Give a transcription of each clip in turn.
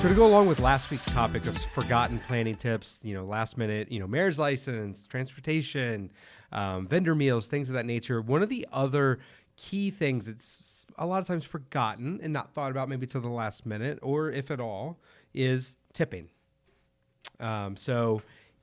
So to go along with last week's topic of forgotten planning tips, last minute, marriage license, transportation, vendor meals, things of that nature. One of the other key things that's a lot of times forgotten and not thought about maybe till the last minute, or if at all, is tipping. So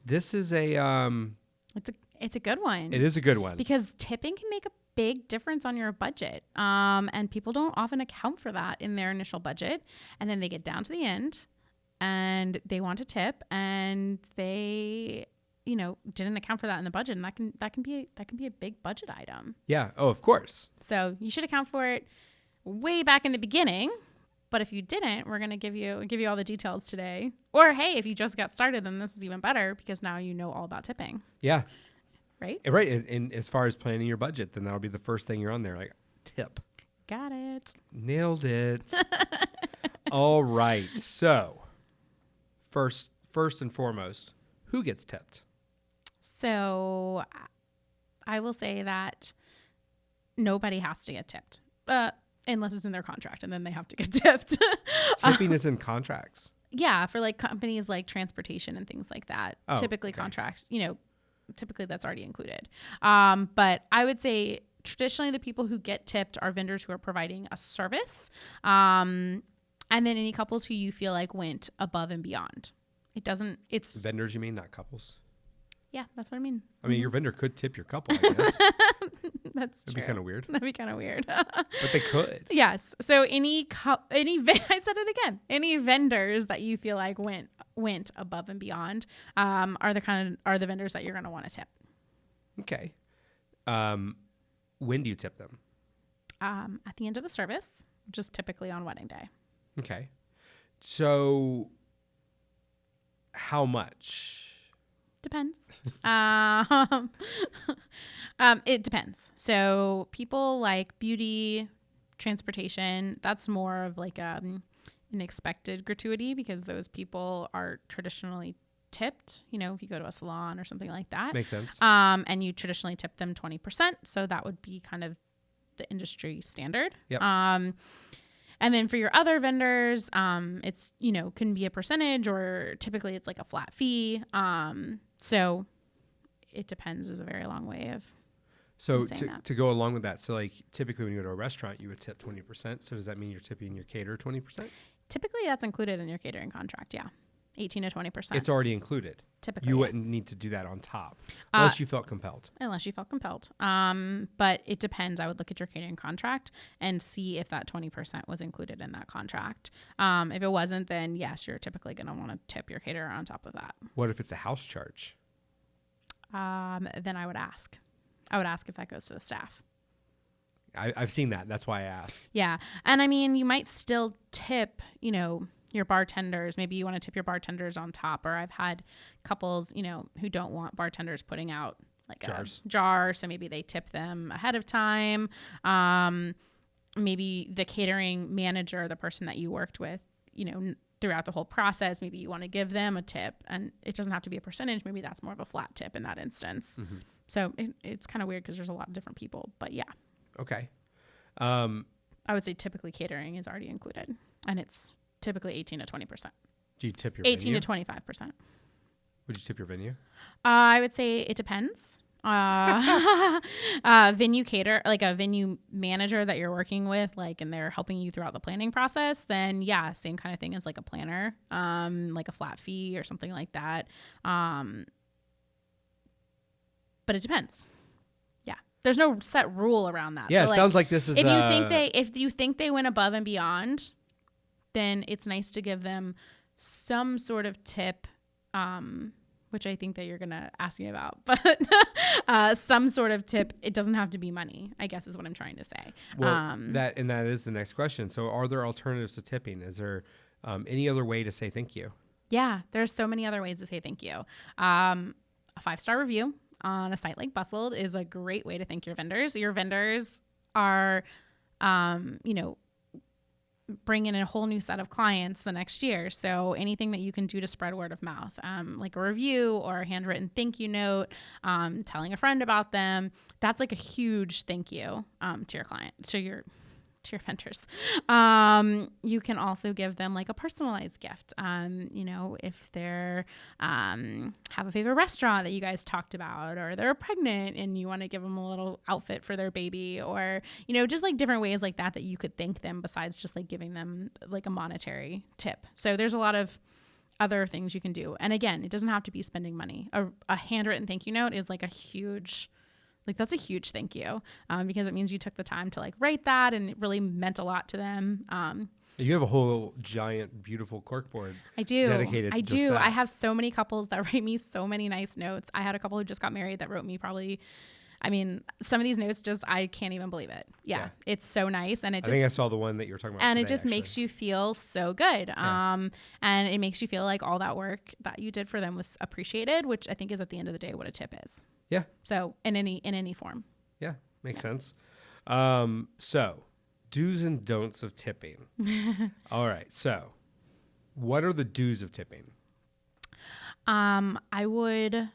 this is it's a good one. It is a good one. Because tipping can make a big difference on your budget. And people don't often account for that in their initial budget. And then they get down to the end and they want to tip and they, didn't account for that in the budget. And that can be a big budget item. Yeah. Oh, of course. So you should account for it way back in the beginning. But if you didn't, we're going to give you all the details today. Or hey, if you just got started, then this is even better because now you know all about tipping. Yeah. Right? Right. And as far as planning your budget, then that'll be the first thing you're on there. Like, tip. Got it. Nailed it. All right. So first and foremost, who gets tipped? So I will say that nobody has to get tipped, unless it's in their contract, and then they have to get tipped. Tipping is in contracts. Yeah, for like companies like transportation and things like that. Oh, typically okay. Contracts, typically that's already included. But I would say traditionally the people who get tipped are vendors who are providing a service. And then any couples who you feel like went above and beyond. It's Vendors, you mean, not couples? Yeah, that's what I mean. I mean, your vendor could tip your couple, I guess. That's That'd true. be kind of weird. That'd be kind of weird. But they could. Yes. So I said it again. Any vendors that you feel like went above and beyond are the vendors that you're going to want to tip. Okay. When do you tip them? At the end of the service, which is typically on wedding day. Okay. So how much? Depends. It depends. So people like beauty, transportation, that's more of like an expected gratuity because those people are traditionally tipped, if you go to a salon or something like that. Makes sense. And you traditionally tip them 20%. So that would be kind of the industry standard. Yep. And then for your other vendors, it's, can be a percentage or typically it's like a flat fee. So it depends is a very long way of So saying that. to go along with that, so like typically when you go to a restaurant, you would tip 20%. So does that mean you're tipping your caterer 20%? Typically that's included in your catering contract. Yeah. 18 to 20%. It's already included. Typically, you yes. wouldn't need to do that on top unless you felt compelled. Unless you felt compelled. But it depends. I would look at your catering contract and see if that 20% was included in that contract. If it wasn't, then yes, you're typically going to want to tip your caterer on top of that. What if it's a house charge? Then I would ask. I would ask if that goes to the staff. I've seen that. That's why I ask. Yeah. And I mean, you might still tip, your bartenders. Maybe you want to tip your bartenders on top. Or I've had couples, who don't want bartenders putting out like Jars. a jar. So maybe they tip them ahead of time. Maybe the catering manager, the person that you worked with, throughout the whole process, maybe you want to give them a tip, and it doesn't have to be a percentage. Maybe that's more of a flat tip in that instance. Mm-hmm. So it's kind of weird because there's a lot of different people, but yeah. Okay. I would say typically catering is already included, and it's typically 18 to 20%. Do you tip your 18 venue? to 25%. Would you tip your venue? I would say it depends. Venue cater, like a venue manager that you're working with, like, and they're helping you throughout the planning process, then yeah, same kind of thing as like a planner, like a flat fee or something like that. But it depends. Yeah. There's no set rule around that. Yeah. So It sounds like this is, if you think they went above and beyond, then it's nice to give them some sort of tip, which I think that you're going to ask me about, but some sort of tip. It doesn't have to be money, I guess is what I'm trying to say. Well, that is the next question. So are there alternatives to tipping? Is there any other way to say thank you? Yeah, there's so many other ways to say thank you. A 5-star review on a site like Bustld is a great way to thank your vendors. Your vendors are, bring in a whole new set of clients the next year. So anything that you can do to spread word of mouth, like a review or a handwritten thank you note, telling a friend about them, that's like a huge thank you to your client, to your to your vendors. You can also give them like a personalized gift. You know, if they're have a favorite restaurant that you guys talked about, or they're pregnant and you want to give them a little outfit for their baby, or, you know, just like different ways like that you could thank them besides just like giving them like a monetary tip. So there's a lot of other things you can do. And again, it doesn't have to be spending money. A handwritten thank you note is like a huge, like that's a huge thank you, because it means you took the time to like write that and it really meant a lot to them. You have a whole giant, beautiful corkboard. I do. Dedicated to just that. I have so many couples that write me so many nice notes. I had a couple who just got married that wrote me probably, I mean, some of these notes just, I can't even believe it. Yeah. It's so nice. And it just, I think I saw the one that you were talking about. And today, it just actually. makes you feel so good. And it makes you feel like all that work that you did for them was appreciated, which I think is at the end of the day what a tip is. Yeah. So in any form. Yeah. Makes sense. So do's and don'ts of tipping. All right. So what are the do's of tipping? I would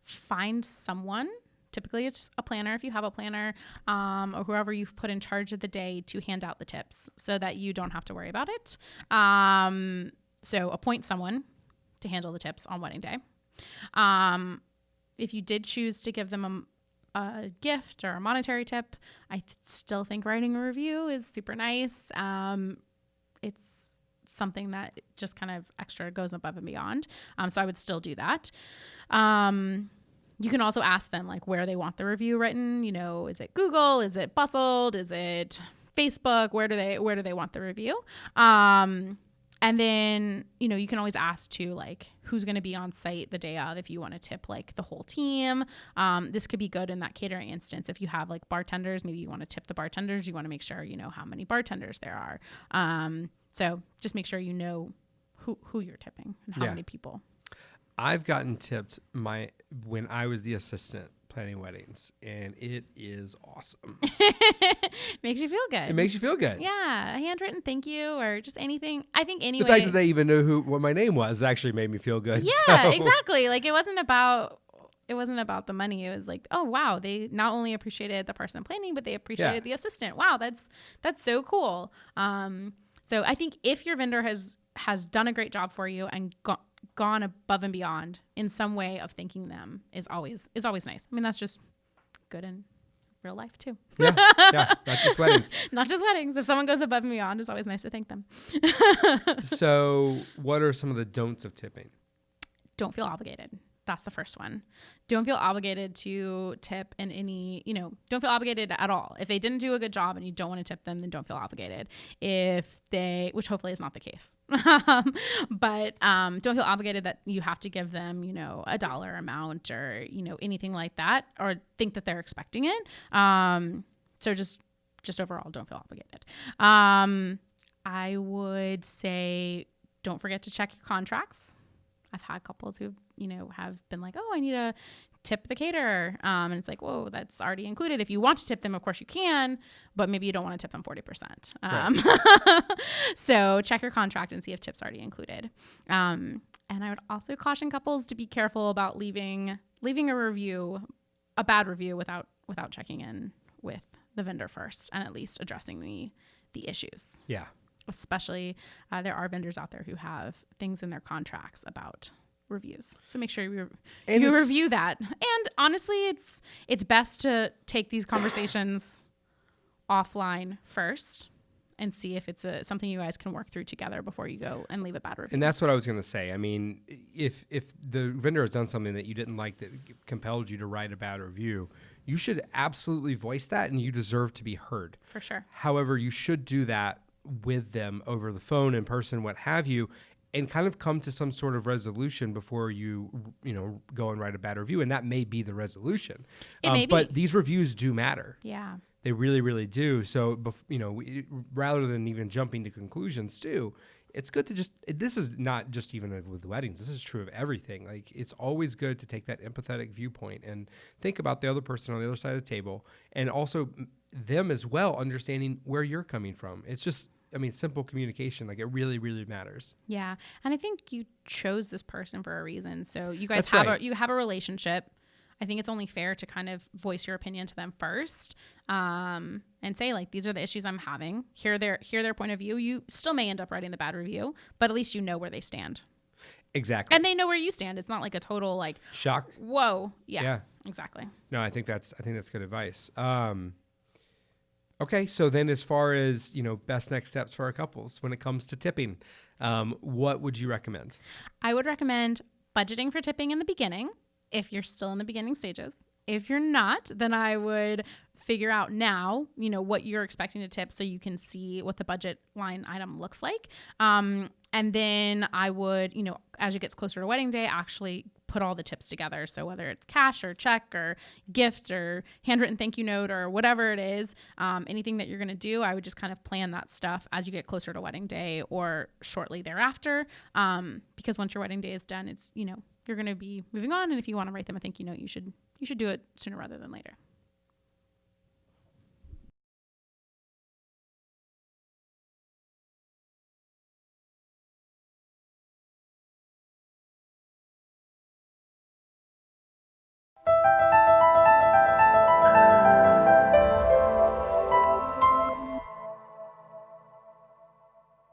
find someone. Typically, it's a planner if you have a planner, or whoever you've put in charge of the day to hand out the tips so that you don't have to worry about it. So appoint someone to handle the tips on wedding day. If you did choose to give them a gift or a monetary tip, I still think writing a review is super nice. It's something that just kind of extra goes above and beyond. So I would still do that. You can also ask them like where they want the review written. You know, is it Google? Is it Bustld? Is it Facebook? Where do they want the review? And then, you know, you can always ask too, like who's going to be on site the day of, if you want to tip like the whole team. This could be good in that catering instance. If you have like bartenders, maybe you want to tip the bartenders. You want to make sure you know how many bartenders there are. So just make sure you know who you're tipping and how many people. I've gotten tipped when I was the assistant planning weddings, and it is awesome. Makes you feel good. It makes you feel good. Yeah, a handwritten thank you or just anything. I think anyway. The fact that they even knew what my name was actually made me feel good. Yeah, exactly. Like it wasn't about the money. It was like, oh wow, they not only appreciated the person planning, but they appreciated the assistant. Wow, that's so cool. So I think if your vendor has done a great job for you and gone above and beyond in some way of thanking them is always nice. I mean, that's just good in real life too. Yeah, not just weddings. Not just weddings. If someone goes above and beyond, it's always nice to thank them. So what are some of the don'ts of tipping? Don't feel obligated. That's the first one. Don't feel obligated to tip in any, don't feel obligated at all. If they didn't do a good job and you don't want to tip them, then don't feel obligated. Which hopefully is not the case, but don't feel obligated that you have to give them, a dollar amount or, anything like that, or think that they're expecting it. So just overall, don't feel obligated. I would say don't forget to check your contracts. I've had couples who, have been like, oh, I need to tip the caterer. And it's like, whoa, that's already included. If you want to tip them, of course you can, but maybe you don't want to tip them 40%. Right. So check your contract and see if tips already included. And I would also caution couples to be careful about leaving a bad review without checking in with the vendor first and at least addressing the issues. Yeah. Especially there are vendors out there who have things in their contracts about reviews. So make sure you review that. And honestly, it's best to take these conversations offline first and see if it's something you guys can work through together before you go and leave a bad review. And that's what I was going to say. I mean, if the vendor has done something that you didn't like that compelled you to write a bad review, you should absolutely voice that, and you deserve to be heard. For sure. However, you should do that with them over the phone, in person, what have you, and kind of come to some sort of resolution before you go and write a bad review. And that may be the resolution. It may be. But these reviews do matter. Yeah. They really, really do. So, rather than even jumping to conclusions too, it's good to this is not just even with weddings. This is true of everything. Like, it's always good to take that empathetic viewpoint and think about the other person on the other side of the table, and also them as well, understanding where you're coming from. It's just, simple communication. Like, it really, really matters. Yeah. And I think you chose this person for a reason. So you guys That's have a relationship. I think it's only fair to kind of voice your opinion to them first, and and say like, these are the issues I'm having. Hear their point of view. You still may end up writing the bad review, but at least you know where they stand. Exactly. And they know where you stand. It's not like a total like shock. Whoa. Yeah. Exactly. No, I think that's good advice. Okay, so then as far as, best next steps for our couples when it comes to tipping, what would you recommend? I would recommend budgeting for tipping in the beginning if you're still in the beginning stages. If you're not, then I would figure out now, what you're expecting to tip so you can see what the budget line item looks like. And then I would, as it gets closer to wedding day, actually put all the tips together. So whether it's cash or check or gift or handwritten thank you note or whatever it is, anything that you're going to do, I would just kind of plan that stuff as you get closer to wedding day or shortly thereafter. Because once your wedding day is done, it's, you're going to be moving on. And if you want to write them a thank you note, you should do it sooner rather than later.